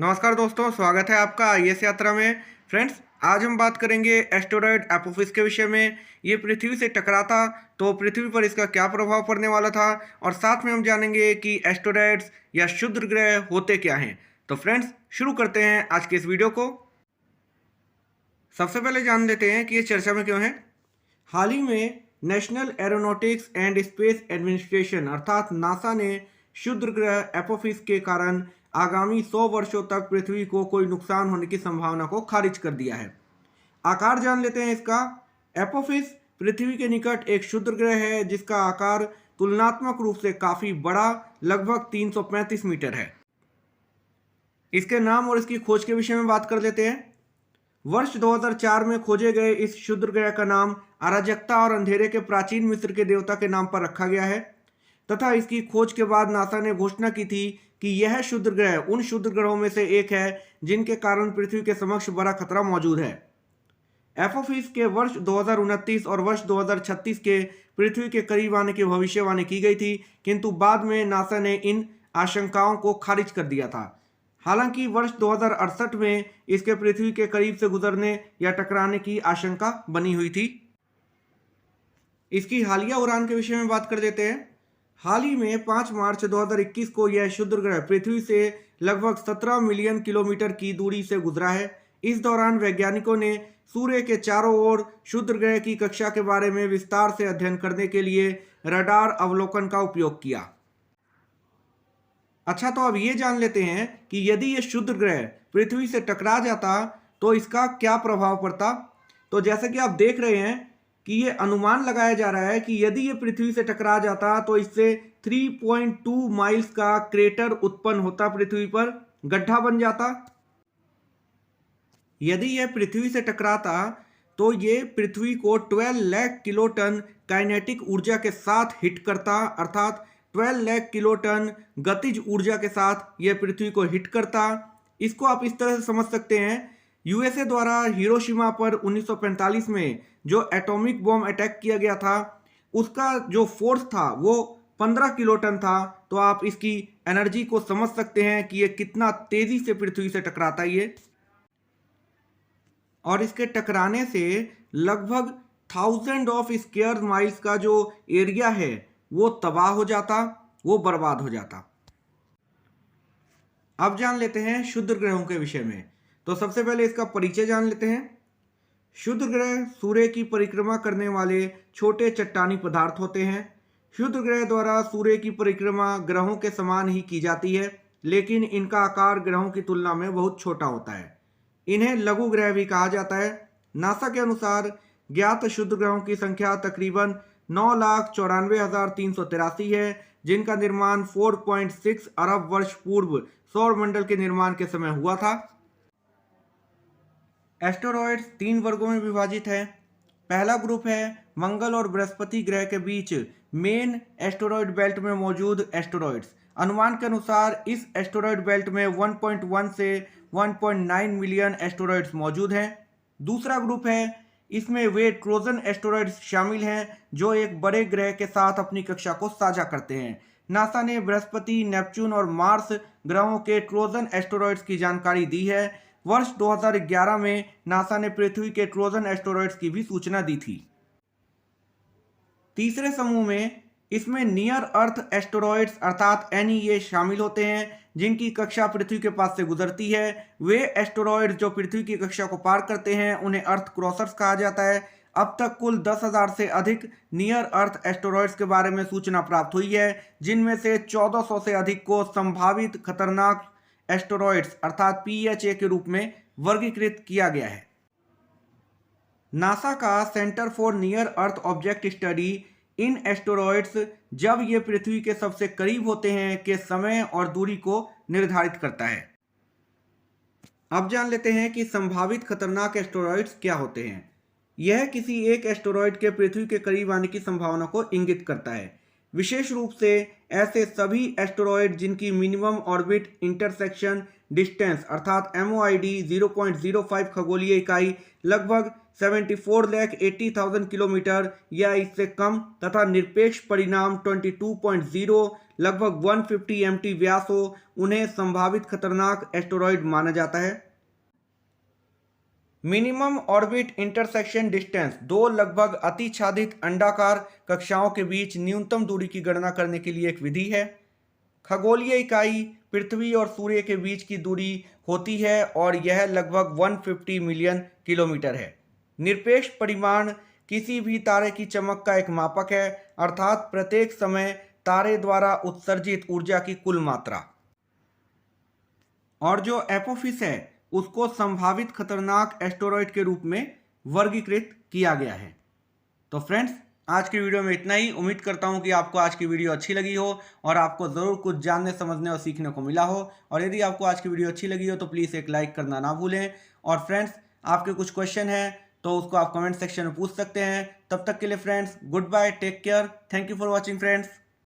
नमस्कार दोस्तों, स्वागत है आपका आईएएस यात्रा में। फ्रेंड्स, आज हम बात करेंगे एस्टेरॉयड एपोफिस के विषय में। ये पृथ्वी से टकराता तो पृथ्वी पर इसका क्या प्रभाव पड़ने वाला था, और साथ में हम जानेंगे कि एस्टेरॉयड्स या क्षुद्र ग्रह होते क्या हैं। तो फ्रेंड्स, शुरू करते हैं आज के इस वीडियो को। सबसे पहले जान लेते हैं कि ये चर्चा में क्यों है। हाल ही में national aeronautics and space administration अर्थात नासा ने क्षुद्र ग्रह एपोफिस के कारण आगामी 100 वर्षों तक पृथ्वी को कोई नुकसान होने की संभावना को खारिज कर दिया है। आकार जान लेते हैं इसका। एपोफिस पृथ्वी के निकट एक क्षुद्र ग्रह है जिसका आकार तुलनात्मक रूप से काफी बड़ा, लगभग 335 मीटर है। इसके नाम और इसकी खोज के विषय में बात कर लेते हैं। वर्ष 2004 में खोजे गए इस क्षुद्र ग्रह का नाम अराजकता और अंधेरे के प्राचीन मिस्र के देवता के नाम पर रखा गया है, तथा इसकी खोज के बाद नासा ने घोषणा की थी कि यह क्षुद्र ग्रह उन क्षुद्र ग्रहों में से एक है जिनके कारण पृथ्वी के समक्ष बड़ा खतरा मौजूद है। एपोफिस के वर्ष 2029 और वर्ष 2036 के पृथ्वी के करीब आने की भविष्यवाणी की गई थी, किंतु बाद में नासा ने इन आशंकाओं को खारिज कर दिया था। हालांकि वर्ष 2068 में इसके पृथ्वी के करीब से गुजरने या टकराने की आशंका बनी हुई थी। इसकी हालिया उड़ान के विषय में बात कर देते हैं। हाल ही में 5 मार्च 2021 को यह क्षुद्र ग्रह पृथ्वी से लगभग 17 मिलियन किलोमीटर की दूरी से गुजरा है। इस दौरान वैज्ञानिकों ने सूर्य के चारों ओर क्षुद्र ग्रह की कक्षा के बारे में विस्तार से अध्ययन करने के लिए रडार अवलोकन का उपयोग किया। अच्छा, तो अब ये जान लेते हैं कि यदि ये क्षुद्र ग्रह पृथ्वी से टकरा जाता तो इसका क्या प्रभाव पड़ता। तो जैसे कि आप देख रहे हैं कि ये अनुमान लगाया जा रहा है कि यदि ये पृथ्वी से टकरा जाता तो इससे 3.2 माइल्स का क्रेटर उत्पन्न होता, पृथ्वी पर गड्ढा बन जाता। यदि यह पृथ्वी से टकराता तो ये पृथ्वी को 12 लाख किलोटन काइनेटिक ऊर्जा के साथ हिट करता, अर्थात 12 लाख किलोटन गतिज ऊर्जा के साथ यह पृथ्वी को हिट करता। इसको आप इस तरह से समझ सकते हैं, यूएसए द्वारा हिरोशिमा पर 1945 में जो एटॉमिक बॉम्ब अटैक किया गया था उसका जो फोर्स था वो 15 किलोटन था। तो आप इसकी एनर्जी को समझ सकते हैं कि ये कितना तेजी से पृथ्वी से टकराता है ये, और इसके टकराने से लगभग 1000 ऑफ स्क्वायर माइल्स का जो एरिया है वो तबाह हो जाता, वो बर्बाद हो जाता। अब जान लेते हैं क्षुद्र ग्रहों के विषय में। तो सबसे पहले इसका परिचय जान लेते हैं। क्षुद्र ग्रह सूर्य की परिक्रमा करने वाले छोटे चट्टानी पदार्थ होते हैं। क्षुद्र ग्रह द्वारा सूर्य की परिक्रमा ग्रहों के समान ही की जाती है, लेकिन इनका आकार ग्रहों की तुलना में बहुत छोटा होता है। इन्हें लघु ग्रह भी कहा जाता है। नासा के अनुसार ज्ञात क्षुद्र ग्रहों की संख्या तकरीबन 9,94,383 है, जिनका निर्माण 4.6 अरब वर्ष पूर्व सौर मंडल के निर्माण के समय हुआ था। एस्टेरॉयड्स 3 वर्गों में विभाजित है। पहला ग्रुप है मंगल और बृहस्पति ग्रह के बीच मेन एस्टेरॉयड बेल्ट में मौजूद एस्टेरॉयड्स। अनुमान के अनुसार इस एस्टेरॉयड बेल्ट में 1.1 से 1.9 मिलियन एस्टेरॉयड्स मौजूद हैं। दूसरा ग्रुप है, इसमें वे ट्रोजन एस्टेरॉयड्स शामिल हैं जो एक बड़े ग्रह के साथ अपनी कक्षा को साझा करते हैं। नासा ने बृहस्पति, नेपच्यून और मार्स ग्रहों के ट्रोजन एस्टेरॉयड्स की जानकारी दी है। वर्ष 2011 में नासा ने पृथ्वी के ट्रोजन एस्टेरॉयड्स की भी सूचना दी थी। तीसरे समूह में इसमें नियर अर्थ एस्टेरॉयड्स अर्थात NEA शामिल होते हैं, जिनकी कक्षा पृथ्वी के पास से गुजरती है। वे एस्टेरॉयड्स जो पृथ्वी की कक्षा को पार करते हैं उन्हें अर्थ क्रॉसर्स कहा जाता है। अब तक कुल 10,000 से अधिक नियर अर्थ एस्टेरॉयड्स के बारे में सूचना प्राप्त हुई है, जिनमें से 1400 से अधिक को संभावित खतरनाक एस्टेरॉयड्स अर्थात PHA के रूप में वर्गीकृत किया गया है। नासा का centre for near earth object study in asteroids जब ये पृथ्वी के सबसे करीब होते हैं के समय और दूरी को निर्धारित करता है। अब जान लेते हैं कि संभावित खतरनाक एस्टेरॉयड्स क्या होते हैं। यह किसी एक एस्टेरॉयड के पृथ्वी के करीब आने की संभावना को इंगित करता है। विशेष रूप से ऐसे सभी एस्टेरॉयड जिनकी मिनिमम ऑर्बिट इंटरसेक्शन डिस्टेंस अर्थात MOID 0.05 खगोलीय इकाई लगभग 74,80,000 किलोमीटर या इससे कम तथा निरपेक्ष परिणाम 22.0 लगभग 150 MT व्यास हो, उन्हें संभावित खतरनाक एस्टेरॉयड माना जाता है। मिनिमम ऑर्बिट इंटरसेक्शन डिस्टेंस दो लगभग अतिछादित अंडाकार कक्षाओं के बीच न्यूनतम दूरी की गणना करने के लिए एक विधि है। खगोलीय इकाई पृथ्वी और सूर्य के बीच की दूरी होती है और यह लगभग 150 मिलियन किलोमीटर है। निरपेक्ष परिमाण किसी भी तारे की चमक का एक मापक है, अर्थात प्रत्येक समय तारे द्वारा उत्सर्जित ऊर्जा की कुल मात्रा। और जो एपोफिस है उसको संभावित खतरनाक एस्टेरॉयड के रूप में वर्गीकृत किया गया है। तो फ्रेंड्स, आज की वीडियो में इतना ही। उम्मीद करता हूं कि आपको आज की वीडियो अच्छी लगी हो और आपको ज़रूर कुछ जानने, समझने और सीखने को मिला हो। और यदि आपको आज की वीडियो अच्छी लगी हो तो प्लीज़ एक लाइक करना ना भूलें। और फ्रेंड्स, आपके कुछ क्वेश्चन हैं तो उसको आप कमेंट सेक्शन में पूछ सकते हैं। तब तक के लिए friends, goodbye, take care, thank you for watching friends.